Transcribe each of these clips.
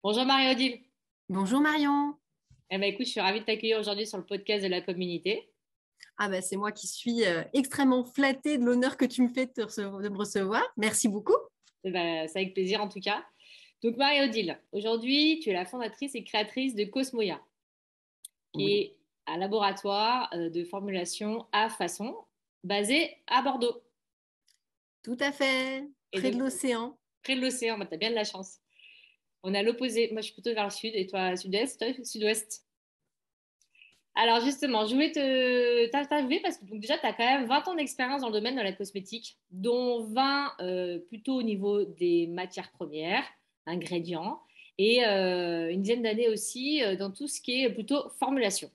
Bonjour Marie-Odile. Bonjour Marion. Écoute, je suis ravie de t'accueillir aujourd'hui sur le podcast de la communauté. C'est moi qui suis extrêmement flattée de l'honneur que tu me fais de me recevoir. Merci beaucoup. C'est avec plaisir en tout cas. Donc Marie-Odile, aujourd'hui, tu es la fondatrice et créatrice de Cosmoya, qui Oui, est un laboratoire de formulation à façon basé à Bordeaux. tout à fait. Et Près de donc, l'océan. près de l'océan, bah, tu as bien de la chance. On est à l'opposé. Moi, je suis plutôt vers le sud et toi, sud-est, toi, sud-ouest. Alors justement, je voulais t'interviewer parce que donc, déjà, tu as quand même 20 ans d'expérience dans le domaine de la cosmétique, dont 20 plutôt au niveau des matières premières, ingrédients, et une dizaine d'années aussi dans tout ce qui est plutôt formulation.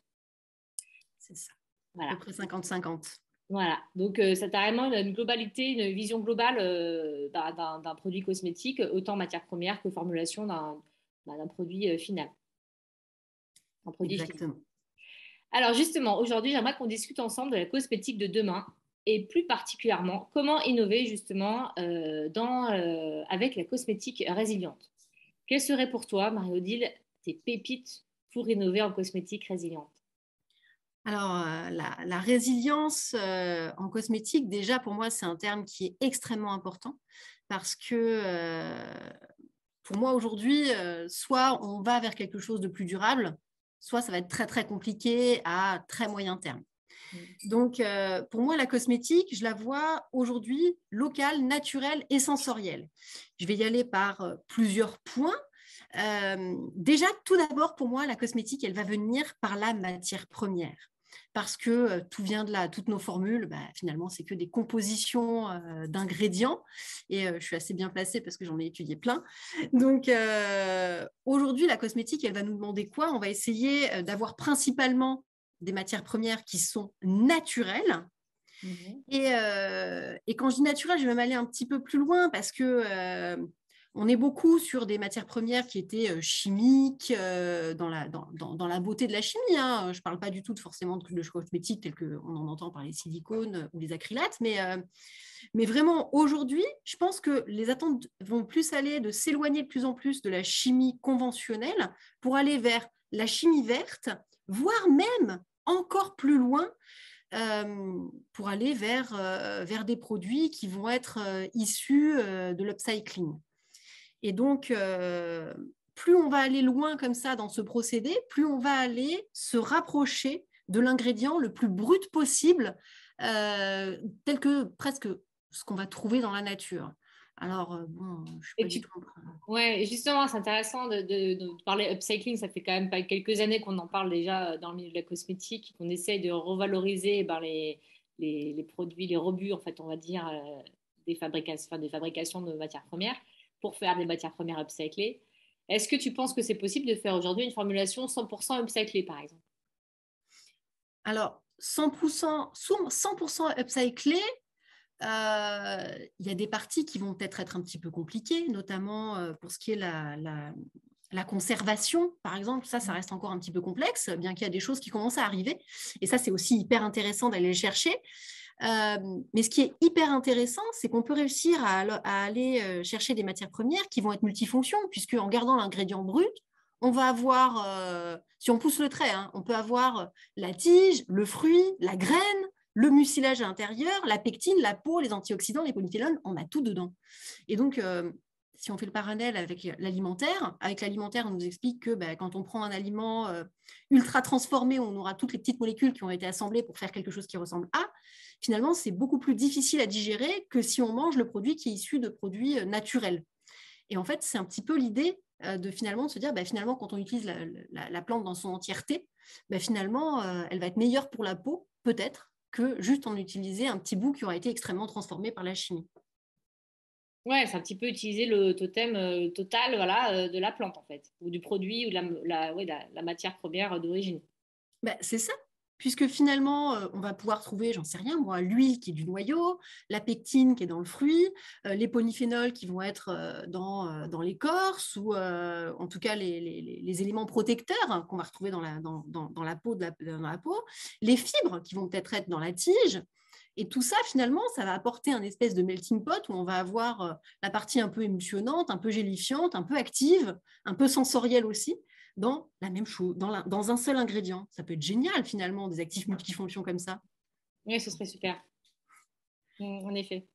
C'est ça. À Voilà. peu près 50-50. Voilà. Donc, ça t'a vraiment une globalité, une vision globale d'un produit cosmétique, autant matière première que formulation d'un produit final. Un produit fini. Exactement. Alors justement, aujourd'hui, j'aimerais qu'on discute ensemble de la cosmétique de demain et plus particulièrement comment innover justement avec la cosmétique résiliente. Quelles seraient pour toi, Marie-Odile, tes pépites pour innover en cosmétique résiliente? La résilience en cosmétique, déjà pour moi, c'est un terme qui est extrêmement important parce que pour moi aujourd'hui, soit on va vers quelque chose de plus durable, soit ça va être très très compliqué à très moyen terme. Donc, pour moi, la cosmétique, je la vois aujourd'hui locale, naturelle et sensorielle. Je vais y aller par plusieurs points. Déjà, tout d'abord, pour moi, la cosmétique, elle va venir par la matière première. Parce que tout vient de là, toutes nos formules, finalement, c'est que des compositions d'ingrédients. Et je suis assez bien placée parce que j'en ai étudié plein. Donc, aujourd'hui, la cosmétique, elle va nous demander quoi? On va essayer d'avoir principalement des matières premières qui sont naturelles. Mhm. Et quand je dis naturel, je vais même aller un petit peu plus loin parce que on est beaucoup sur des matières premières qui étaient chimiques dans la beauté de la chimie. Hein. Je ne parle pas du tout forcément de cosmétiques tels qu'on en entend par les silicones ou les acrylates, mais vraiment aujourd'hui, je pense que les attentes vont plus aller de s'éloigner de plus en plus de la chimie conventionnelle pour aller vers la chimie verte, voire même encore plus loin pour aller vers des produits qui vont être issus de l'upcycling. Et donc, plus on va aller loin comme ça dans ce procédé, plus on va aller se rapprocher de l'ingrédient le plus brut possible, tel que presque ce qu'on va trouver dans la nature. Alors, bon, je ne suis pas Et du tu... tout... Ouais, justement, c'est intéressant de parler upcycling. Ça fait quand même pas quelques années qu'on en parle déjà dans le milieu de la cosmétique, qu'on essaye de revaloriser les produits, les rebuts, en fait, on va dire, des fabrications de matières premières pour faire des matières premières upcyclées. Est-ce que tu penses que c'est possible de faire aujourd'hui une formulation 100% upcyclée, par exemple? Alors, 100%, 100% upcyclé, il y a des parties qui vont peut-être être un petit peu compliquées, notamment pour ce qui est la conservation, par exemple. Ça reste encore un petit peu complexe, bien qu'il y a des choses qui commencent à arriver. Et ça, c'est aussi hyper intéressant d'aller les chercher. Mais ce qui est hyper intéressant, c'est qu'on peut réussir à aller chercher des matières premières qui vont être multifonctions, puisque en gardant l'ingrédient brut, on va avoir, si on pousse le trait, hein, on peut avoir la tige, le fruit, la graine, le mucilage à l'intérieur, la pectine, la peau, les antioxydants, les polyphénols, on a tout dedans. Et donc, si on fait le parallèle avec l'alimentaire, on nous explique que quand on prend un aliment ultra transformé, on aura toutes les petites molécules qui ont été assemblées pour faire quelque chose qui ressemble à, finalement, c'est beaucoup plus difficile à digérer que si on mange le produit qui est issu de produits naturels. Et en fait, c'est un petit peu l'idée de finalement se dire, finalement, quand on utilise la plante dans son entièreté, finalement, elle va être meilleure pour la peau, peut-être, que juste en utiliser un petit bout qui aura été extrêmement transformé par la chimie. Ouais, c'est un petit peu utiliser le totem total voilà, de la plante, en fait, ou du produit, ou de ouais, la matière première d'origine. C'est ça, puisque finalement, on va pouvoir trouver, j'en sais rien, moi, l'huile qui est du noyau, la pectine qui est dans le fruit, les polyphénols qui vont être dans l'écorce, ou en tout cas les éléments protecteurs hein, qu'on va retrouver dans la peau, dans la peau, les fibres qui vont peut-être être dans la tige. Et tout ça, finalement, ça va apporter un espèce de melting pot où on va avoir la partie un peu émulsionnante, un peu gélifiante, un peu active, un peu sensorielle aussi, dans la même chose, dans un seul ingrédient. Ça peut être génial, finalement, des actifs multifonctions comme ça. Oui, ce serait super. En effet.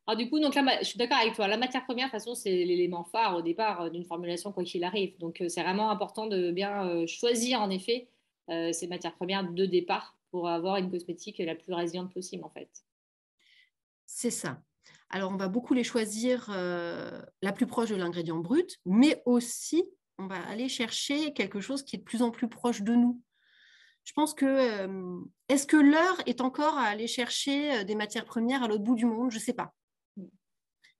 Alors du coup, donc là, je suis d'accord avec toi. La matière première, de toute façon, c'est l'élément phare au départ d'une formulation, quoi qu'il arrive. Donc c'est vraiment important de bien choisir, en effet, ces matières premières de départ pour avoir une cosmétique la plus résiliente possible, en fait. C'est ça. Alors, on va beaucoup les choisir la plus proche de l'ingrédient brut, mais aussi, on va aller chercher quelque chose qui est de plus en plus proche de nous. Je pense que, est-ce que l'heure est encore à aller chercher des matières premières à l'autre bout du monde? Je ne sais pas.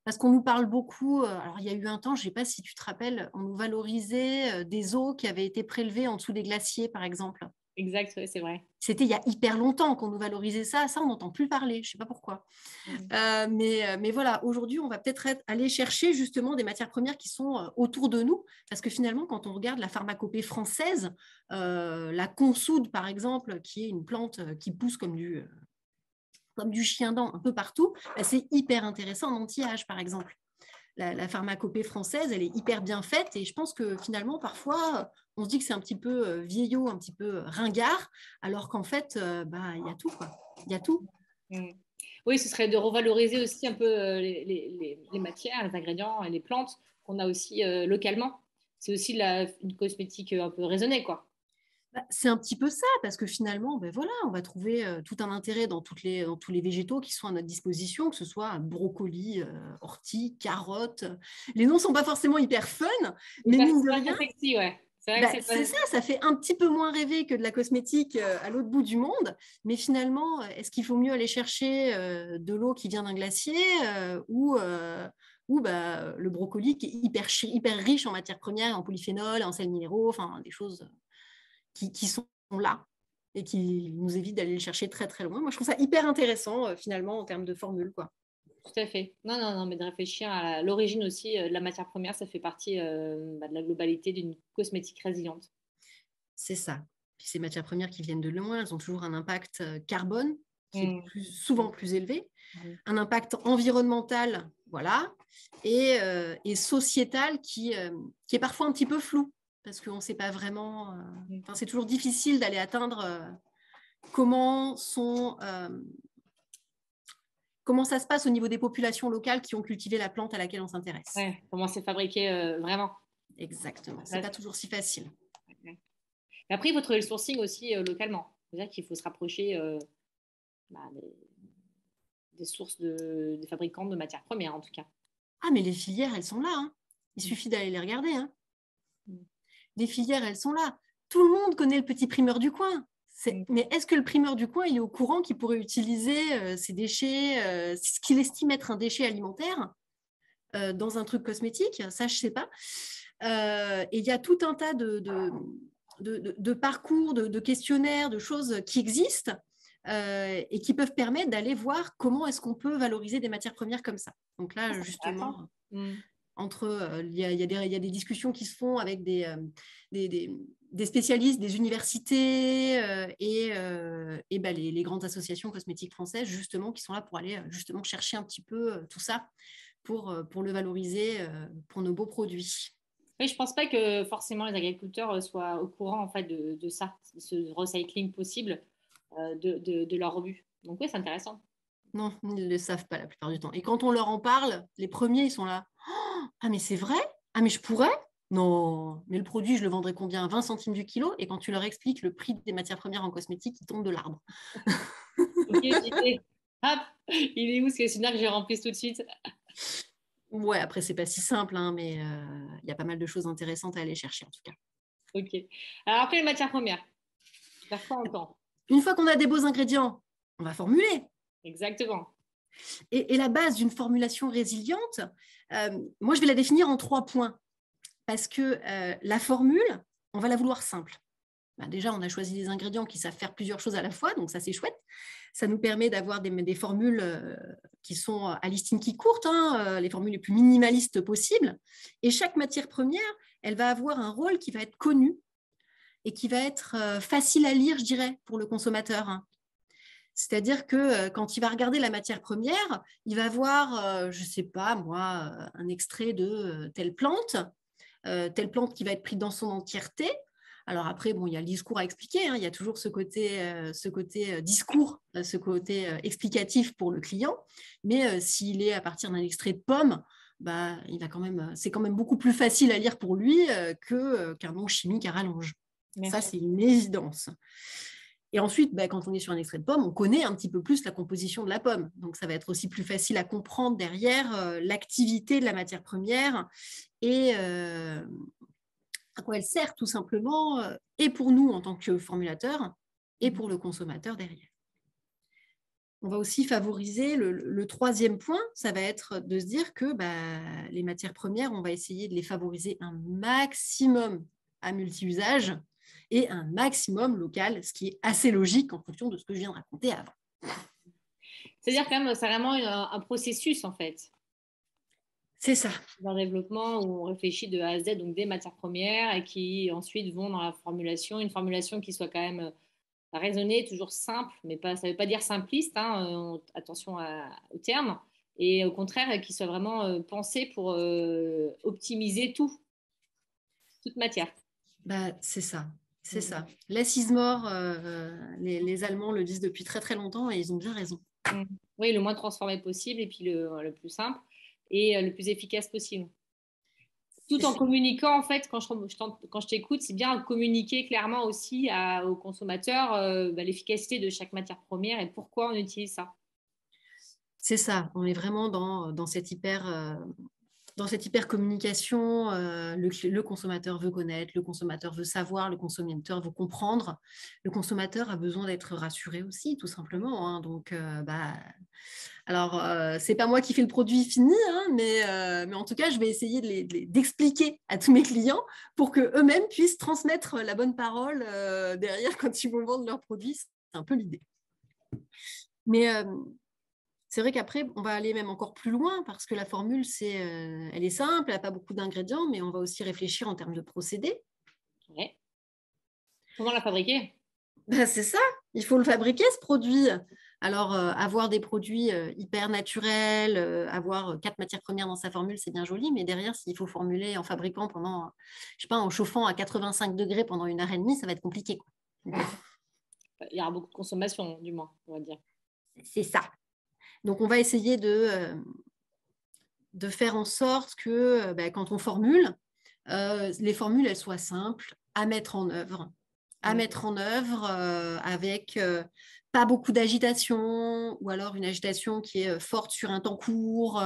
Parce qu'on nous parle beaucoup, alors il y a eu un temps, je ne sais pas si tu te rappelles, on nous valorisait des eaux qui avaient été prélevées en dessous des glaciers, par exemple. Exact, ouais, c'est vrai. C'était il y a hyper longtemps qu'on nous valorisait ça. Ça, on n'entend plus parler. Je ne sais pas pourquoi. Mais voilà, aujourd'hui, on va peut-être aller chercher justement des matières premières qui sont autour de nous. Parce que finalement, quand on regarde la pharmacopée française, la consoude, par exemple, qui est une plante qui pousse comme du chien-dent un peu partout, bah, c'est hyper intéressant en anti-âge, par exemple. La pharmacopée française, elle est hyper bien faite et je pense que finalement, parfois, on se dit que c'est un petit peu vieillot, un petit peu ringard, alors qu'en fait, bah, il y a tout, quoi. Il y a tout. Mm. Oui, ce serait de revaloriser aussi un peu les matières, les ingrédients et les plantes qu'on a aussi localement. C'est aussi une cosmétique un peu raisonnée, quoi. Bah, c'est un petit peu ça, parce que finalement, ben voilà, on va trouver tout un intérêt dans tous les végétaux qui sont à notre disposition, que ce soit brocoli, ortie, carottes. Les noms ne sont pas forcément hyper fun, mais mine de C'est pas rien, très sexy, ouais. C'est vrai que bah, c'est pas... c'est ça, ça fait un petit peu moins rêver que de la cosmétique à l'autre bout du monde. Mais finalement, est-ce qu'il faut mieux aller chercher de l'eau qui vient d'un glacier ou bah, le brocoli qui est hyper riche en matières premières, en polyphénol, en sels minéraux, enfin des choses qui sont là et qui nous évitent d'aller le chercher très très loin. Moi, je trouve ça hyper intéressant finalement en termes de formule, quoi. Tout à fait. Non, non, non, mais de réfléchir à l'origine aussi de la matière première, ça fait partie de la globalité d'une cosmétique résiliente. C'est ça. Puis ces matières premières qui viennent de loin, elles ont toujours un impact carbone qui est Mm. souvent plus élevé, Mm. un impact environnemental, voilà, et sociétal qui est parfois un petit peu flou, parce qu'on ne sait pas vraiment, c'est toujours difficile d'aller atteindre comment ça se passe au niveau des populations locales qui ont cultivé la plante à laquelle on s'intéresse. Ouais, comment c'est fabriqué vraiment. Exactement, c'est pas toujours si facile. Ouais. Et après, il faut trouver le sourcing aussi localement. C'est-à-dire qu'il faut se rapprocher bah, des sources des fabricants de matières premières, en tout cas. Ah, mais les filières, elles sont là, hein. Il suffit d'aller les regarder, hein. Les filières, elles sont là. Tout le monde connaît le petit primeur du coin. Mais est-ce que le primeur du coin il est au courant qu'il pourrait utiliser ses déchets, ce qu'il estime être un déchet alimentaire dans un truc cosmétique? Ça, je ne sais pas. Et il y a tout un tas de parcours, de questionnaires, de choses qui existent et qui peuvent permettre d'aller voir comment est-ce qu'on peut valoriser des matières premières comme ça. Donc là, justement, il y a des discussions qui se font avec des spécialistes, des universités et ben, les grandes associations cosmétiques françaises, justement, qui sont là pour aller justement chercher un petit peu tout ça pour le valoriser pour nos beaux produits. Oui, je ne pense pas que forcément les agriculteurs soient au courant en fait, de ça, de ce recycling possible de leurs rebuts. Donc oui, c'est intéressant. Non, ils ne le savent pas la plupart du temps. Et quand on leur en parle, les premiers, ils sont là. Oh, ah, mais c'est vrai? Ah, mais je pourrais? Non, mais le produit, je le vendrais combien? 20 centimes du kilo. Et quand tu leur expliques le prix des matières premières en cosmétique, ils tombent de l'arbre. Ok, j'y vais. Hop, il est où ce questionnaire que j'ai rempli tout de suite? Ouais, après, c'est pas si simple, hein, mais il y a pas mal de choses intéressantes à aller chercher, en tout cas. Ok. Alors après les matières premières, vers quoi on tend? Une fois qu'on a des beaux ingrédients, on va formuler. Exactement. Et la base d'une formulation résiliente, moi, je vais la définir en 3 points. Parce que la formule, on va la vouloir simple. Ben déjà, on a choisi des ingrédients qui savent faire plusieurs choses à la fois, donc ça, c'est chouette. Ça nous permet d'avoir des formules qui sont à listine qui courte, hein, les formules les plus minimalistes possibles. Et chaque matière première, elle va avoir un rôle qui va être connu et qui va être facile à lire, je dirais, pour le consommateur, hein. C'est-à-dire que quand il va regarder la matière première, il va voir, je ne sais pas moi, un extrait de telle plante qui va être prise dans son entièreté. Alors après, bon, il y a le discours à expliquer, hein, il y a toujours ce côté discours, ce côté explicatif pour le client, mais s'il est à partir d'un extrait de pomme, bah, c'est quand même beaucoup plus facile à lire pour lui qu'un nom chimique à rallonge. Ça, c'est une évidence. Et ensuite, bah, quand on est sur un extrait de pomme, on connaît un petit peu plus la composition de la pomme. Donc, ça va être aussi plus facile à comprendre derrière l'activité de la matière première et à quoi elle sert tout simplement, et pour nous en tant que formulateurs, et pour le consommateur derrière. On va aussi favoriser le troisième point, ça va être de se dire que les matières premières, on va essayer de les favoriser un maximum à multi-usage et un maximum local, ce qui est assez logique en fonction de ce que je viens de raconter avant. C'est-à-dire quand même, c'est vraiment un processus en fait. C'est ça. D'un développement où on réfléchit de A à Z, donc des matières premières et qui ensuite vont dans la formulation, une formulation qui soit quand même raisonnée, toujours simple, mais pas, ça ne veut pas dire simpliste, hein, attention au terme, et au contraire, qui soit vraiment pensée pour optimiser toute matière. C'est ça. C'est ça. Less is more, les Allemands le disent depuis très très longtemps et ils ont bien raison. Oui, le moins transformé possible et puis le plus simple et le plus efficace possible. Tout en communiquant, en fait, quand je t'écoute, c'est bien communiquer clairement aussi aux consommateurs l'efficacité de chaque matière première et pourquoi on utilise ça. C'est ça, on est vraiment dans cette hyper communication. Le consommateur veut connaître, le consommateur veut savoir, le consommateur veut comprendre. Le consommateur a besoin d'être rassuré aussi, tout simplement. Hein. Donc, alors, c'est pas moi qui fais le produit fini, hein, mais en tout cas, je vais essayer d'expliquer à tous mes clients pour qu'eux-mêmes puissent transmettre la bonne parole derrière quand ils vont vendre leurs produits. C'est un peu l'idée. Mais c'est vrai qu'après, on va aller même encore plus loin parce que la formule, elle est simple, elle n'a pas beaucoup d'ingrédients, mais on va aussi réfléchir en termes de procédés. Ouais. Comment la fabriquer? C'est ça, il faut le fabriquer, ce produit. Alors, avoir des produits hyper naturels, avoir 4 matières premières dans sa formule, c'est bien joli, mais derrière, s'il faut formuler en fabriquant je sais pas, en chauffant à 85 degrés pendant 1 heure et demie, ça va être compliqué. Il y aura beaucoup de consommation, du moins, on va dire. C'est ça. Donc, on va essayer de faire en sorte que quand on formule, les formules, elles soient simples à mettre en œuvre. Avec pas beaucoup d'agitation ou alors une agitation qui est forte sur un temps court.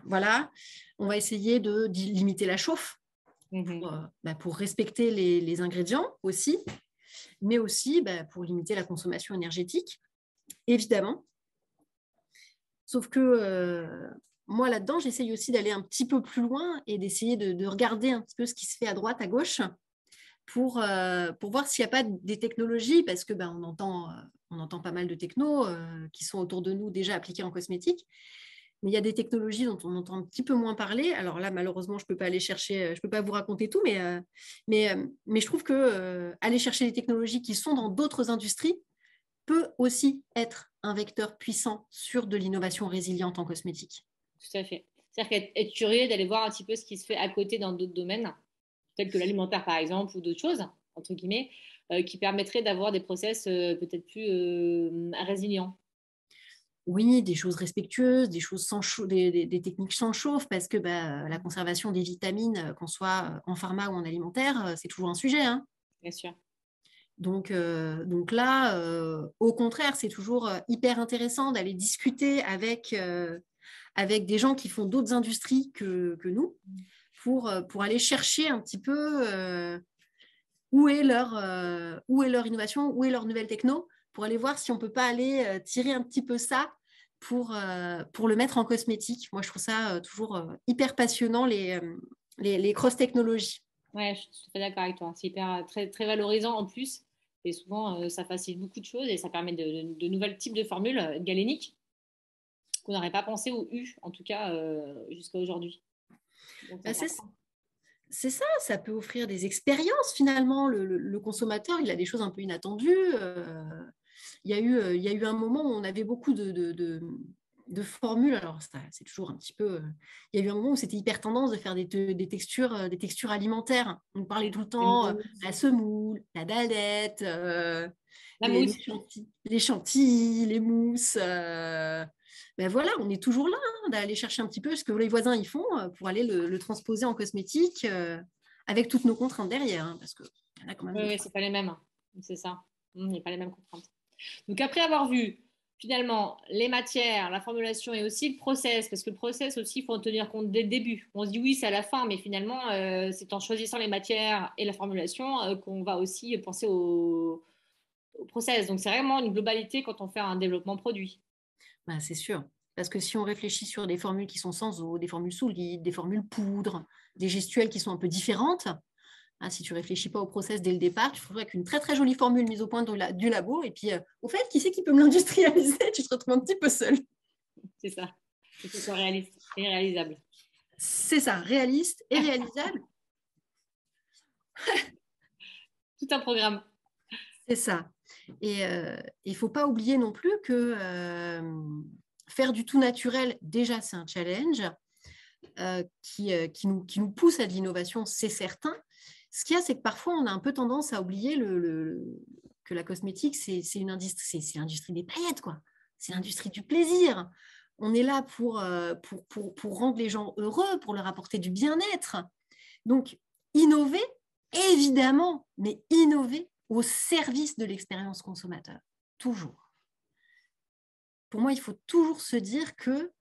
Voilà. On va essayer de limiter la chauffe pour respecter les ingrédients aussi, mais aussi pour limiter la consommation énergétique, évidemment. Sauf que moi, là-dedans, j'essaye aussi d'aller un petit peu plus loin et d'essayer de regarder un petit peu ce qui se fait à droite, à gauche, pour voir s'il n'y a pas des technologies, parce que on entend pas mal de technos qui sont autour de nous déjà appliqués en cosmétique, mais il y a des technologies dont on entend un petit peu moins parler. Alors là, malheureusement, je ne peux pas aller chercher, je peux pas vous raconter tout, mais je trouve que aller chercher des technologies qui sont dans d'autres industries peut aussi être un vecteur puissant sur de l'innovation résiliente en cosmétique. Tout à fait. C'est-à-dire qu'être curieux d'aller voir un petit peu ce qui se fait à côté dans d'autres domaines, tels que l'alimentaire par exemple, ou d'autres choses, entre guillemets, qui permettraient d'avoir des process peut-être plus résilients. Oui, des choses respectueuses, des choses des techniques sans chauffe, parce que la conservation des vitamines, qu'on soit en pharma ou en alimentaire, c'est toujours un sujet. Hein. Bien sûr. Donc là, au contraire, c'est toujours hyper intéressant d'aller discuter avec des gens qui font d'autres industries que nous pour aller chercher un petit peu où est leur innovation, où est leur nouvelle techno, pour aller voir si on ne peut pas aller tirer un petit peu ça pour le mettre en cosmétique. Moi, je trouve ça toujours hyper passionnant, les cross-technologies. Ouais, je suis tout à fait d'accord avec toi. C'est hyper très, très valorisant en plus. Et souvent, ça facilite beaucoup de choses et ça permet de nouveaux types de formules galéniques qu'on n'aurait pas pensé ou eu, en tout cas, jusqu'à aujourd'hui. C'est ça, ça peut offrir des expériences finalement. Le consommateur, il a des choses un peu inattendues. il y a eu un moment où on avait beaucoup de formules. Alors, c'est toujours un petit peu... il y a eu un moment où c'était hyper tendance de faire des textures alimentaires. On parlait tout le temps la semoule, la galette, La mousse. les chantilly, les mousses. Ben voilà, on est toujours là d'aller chercher un petit peu ce que les voisins y font pour aller le transposer en cosmétique avec toutes nos contraintes derrière. Parce qu'il y en a quand même Oui, c'est pas les mêmes, hein. C'est ça. Il n'y a pas les mêmes contraintes. Donc, après avoir vu finalement les matières, la formulation et aussi le process, parce que le process aussi, il faut en tenir compte dès le début. On se dit oui, c'est à la fin, mais finalement, c'est en choisissant les matières et la formulation qu'on va aussi penser au process. Donc, c'est vraiment une globalité quand on fait un développement produit. Ben, c'est sûr. Parce que si on réfléchit sur des formules qui sont sans eau, des formules solides, des formules poudre, des gestuelles qui sont un peu différentes, hein, si tu ne réfléchis pas au process dès le départ, tu te retrouves avec une très très jolie formule mise au point du labo. Et puis, au fait, qui c'est qui peut me l'industrialiser? Tu te retrouves un petit peu seul. C'est ça. Il faut que ce soit réaliste et réalisable. C'est ça, réaliste et réalisable. Tout un programme. C'est ça. Et il ne faut pas oublier non plus que faire du tout naturel, déjà, c'est un challenge qui nous pousse à de l'innovation, c'est certain. Ce qu'il y a, c'est que parfois, on a un peu tendance à oublier que la cosmétique, c'est l'industrie des paillettes, quoi. C'est l'industrie du plaisir. On est là pour rendre les gens heureux, pour leur apporter du bien-être. Donc, innover, évidemment, mais innover au service de l'expérience consommateur. Toujours. Pour moi, il faut toujours se dire que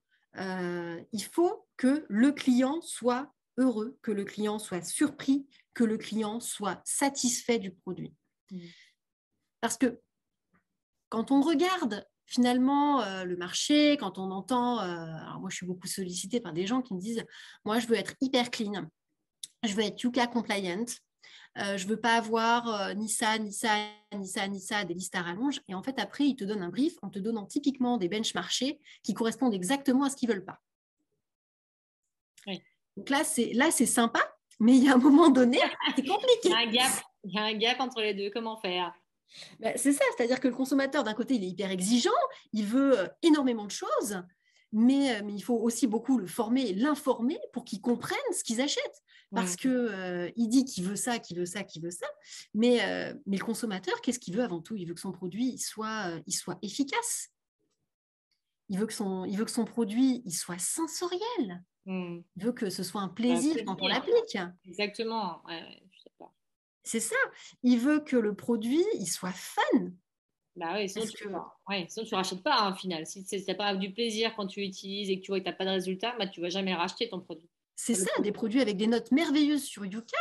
il faut que le client soit heureux, que le client soit surpris, que le client soit satisfait du produit. Parce que quand on regarde finalement le marché, quand on entend, alors moi je suis beaucoup sollicitée par des gens qui me disent, moi je veux être hyper clean, je veux être Yuka compliant, je ne veux pas avoir ni ça, ni ça, ni ça, ni ça, des listes à rallonge. Et en fait, après, ils te donnent un brief en te donnant typiquement des benches marchés qui correspondent exactement à ce qu'ils ne veulent pas. Oui. Donc là, c'est sympa, mais il y a un moment donné, c'est compliqué. Il y a un gap entre les deux. Comment faire? Ben, c'est ça, c'est-à-dire que le consommateur, d'un côté, il est hyper exigeant, il veut énormément de choses, mais il faut aussi beaucoup le former et l'informer pour qu'ils comprennent ce qu'ils achètent. Parce qu'il dit qu'il veut ça, qu'il veut ça, qu'il veut ça. Mais le consommateur, qu'est-ce qu'il veut avant tout? Il veut que son produit il soit efficace. Il veut que son produit il soit sensoriel. Il veut que ce soit un plaisir quand on l'applique. Exactement. Ouais, je sais pas. C'est ça. Il veut que le produit il soit fun. Bah oui, sinon sinon tu rachètes pas hein, au final. Si tu n'as pas du plaisir quand tu l'utilises et que tu vois que tu n'as pas de résultat, bah, tu ne vas jamais racheter ton produit. C'est ça, des produits avec des notes merveilleuses sur Yuka,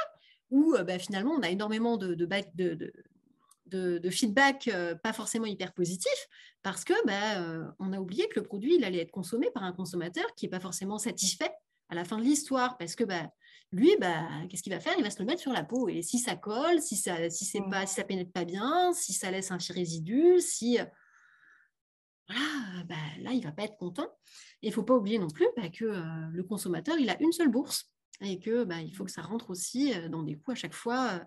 où finalement on a énormément de feedback pas forcément hyper positif, parce que on a oublié que le produit il allait être consommé par un consommateur qui n'est pas forcément satisfait à la fin de l'histoire, parce que lui, qu'est-ce qu'il va faire? Il va se le mettre sur la peau, et si ça colle, si ça pénètre pas bien, si ça laisse un petit résidu, là, il ne va pas être content. Et il ne faut pas oublier non plus que le consommateur, il a une seule bourse et que il faut que ça rentre aussi dans des coûts à chaque fois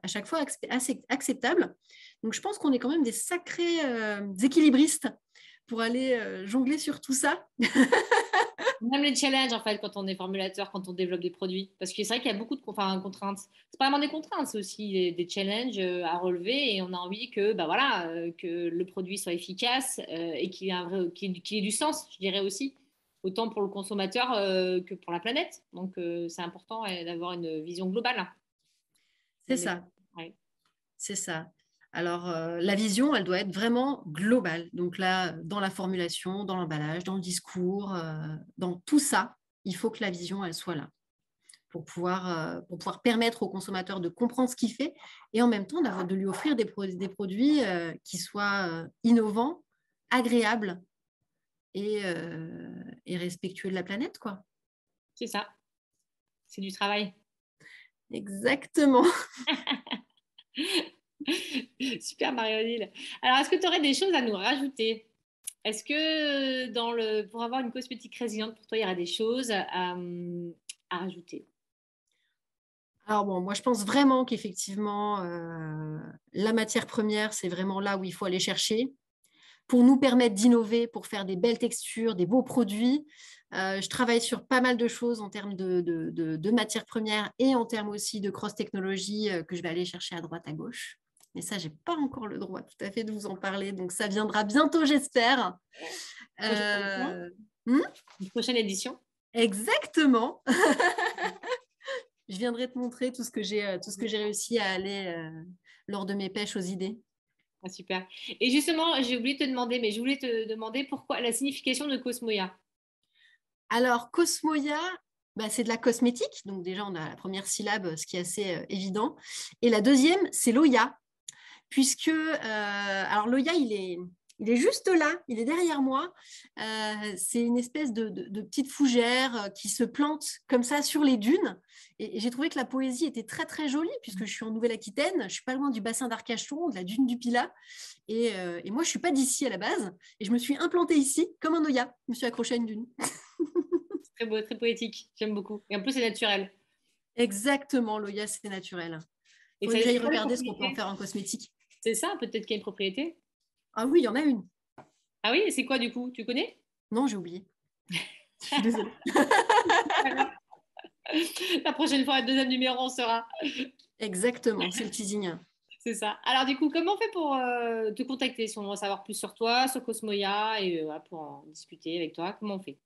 assez acceptables. Donc, je pense qu'on est quand même des sacrés équilibristes pour aller jongler sur tout ça. Même les challenges, en fait, quand on est formulateur, quand on développe des produits. Parce que c'est vrai qu'il y a beaucoup de contraintes. C'est pas vraiment des contraintes, c'est aussi des challenges à relever. Et on a envie que, que le produit soit efficace et qu'il ait du sens, je dirais aussi. Autant pour le consommateur que pour la planète. Donc, c'est important d'avoir une vision globale. C'est ça. Ouais. C'est ça. Alors, la vision, elle doit être vraiment globale. Donc là, dans la formulation, dans l'emballage, dans le discours, dans tout ça, il faut que la vision, elle soit là pour pouvoir permettre au consommateur de comprendre ce qu'il fait et en même temps de lui offrir des produits qui soient innovants, agréables et respectueux de la planète, quoi. C'est ça. C'est du travail. Exactement. Super Marie-Odile. Alors, est-ce que tu aurais des choses à nous rajouter? Est-ce que pour avoir une cosmétique résiliente, pour toi, il y aurait des choses à rajouter? Alors bon, moi je pense vraiment qu'effectivement, la matière première, c'est vraiment là où il faut aller chercher. pour nous permettre d'innover, pour faire des belles textures, des beaux produits. Je travaille sur pas mal de choses en termes de matières premières et en termes aussi de cross-technologie que je vais aller chercher à droite, à gauche. Mais ça, je n'ai pas encore le droit tout à fait de vous en parler. Donc, ça viendra bientôt, j'espère. Une prochaine édition. Exactement. Je viendrai te montrer tout ce que j'ai réussi à aller lors de mes pêches aux idées. Ah, super. Et justement, j'ai oublié de te demander, mais je voulais te demander pourquoi la signification de Cosmoya. Alors, Cosmoya, c'est de la cosmétique. Donc déjà, on a la première syllabe, ce qui est assez évident. Et la deuxième, c'est l'Oya. Puisque, alors l'Oya, il est juste là, il est derrière moi. C'est une espèce de petite fougère qui se plante comme ça sur les dunes. Et j'ai trouvé que la poésie était très, très jolie, puisque je suis en Nouvelle-Aquitaine, je ne suis pas loin du bassin d'Arcachon, de la dune du Pilat. Et moi, je ne suis pas d'ici à la base. Et je me suis implantée ici comme un Oya. Je me suis accrochée à une dune. Très beau, très poétique. J'aime beaucoup. Et en plus, c'est naturel. Exactement, l'Oya, c'est naturel. Il Et faudrait ça, que j'aille c'est quoi la regarder ce qu'on peut en propriété? faire en cosmétique. C'est ça, peut-être qu'il y a une propriété. Ah oui, il y en a une. Ah oui, c'est quoi du coup? Tu connais? Non, j'ai oublié. Je suis désolée. La prochaine fois, le deuxième numéro, on sera. Exactement, c'est le teasing. C'est ça. Alors du coup, comment on fait pour te contacter si on veut savoir plus sur toi, sur Cosmoya et voilà, pour en discuter avec toi? Comment on fait?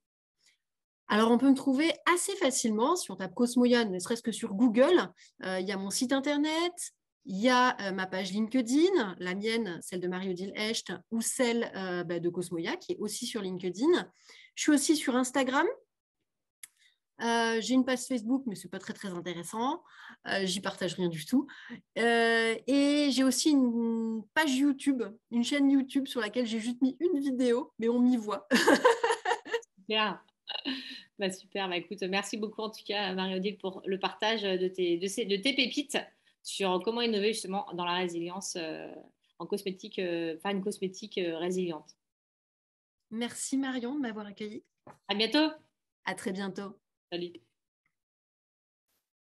Alors, on peut me trouver assez facilement si on tape Cosmoya, ne serait-ce que sur Google. Il y a mon site internet, il y a ma page LinkedIn, la mienne, celle de Marie-Odile Hecht, ou celle de Cosmoya, qui est aussi sur LinkedIn. Je suis aussi sur Instagram. J'ai une page Facebook, mais ce n'est pas très, très intéressant. J'y partage rien du tout. Et j'ai aussi une page YouTube, une chaîne YouTube sur laquelle j'ai juste mis une vidéo, mais on m'y voit. Super. Bah, super. Bah, écoute, merci beaucoup en tout cas, Marie-Odile, pour le partage de tes pépites sur comment innover justement dans la résilience en cosmétique, faire une cosmétique résiliente. Merci Marion de m'avoir accueilli. À bientôt. À très bientôt. Salut.